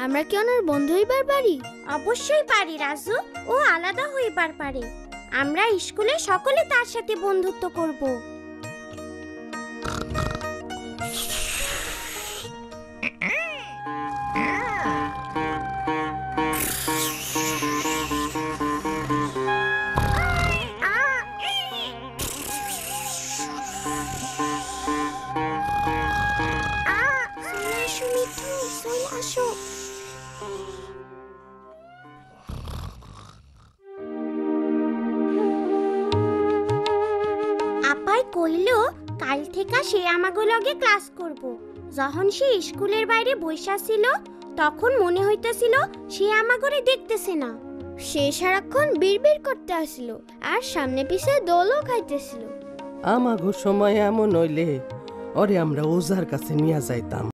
আমরা কি ওনার বন্ধু হইবার পারি? অবশ্যই পারি রাজু, ও আলাদা হইবার পারে। আমরা স্কুলে সকলে তার সাথে বন্ধুত্ব করব। আপাই কইল কাল থেকে সে আমাগো লগে ক্লাস করব। যখন সে স্কুলের বাইরে বইসা ছিল তখন মনে হইতেছিল সে আমাগরে দেখতেছে না। সে সারাক্ষণ বিড়বিড় করতে আসছিল আর সামনে পিছে দোলও খাইতেছিল। আমাগো সময় এমন হইলে ওরে আমরা ওজার কাছে নিয়ে যাইতাম।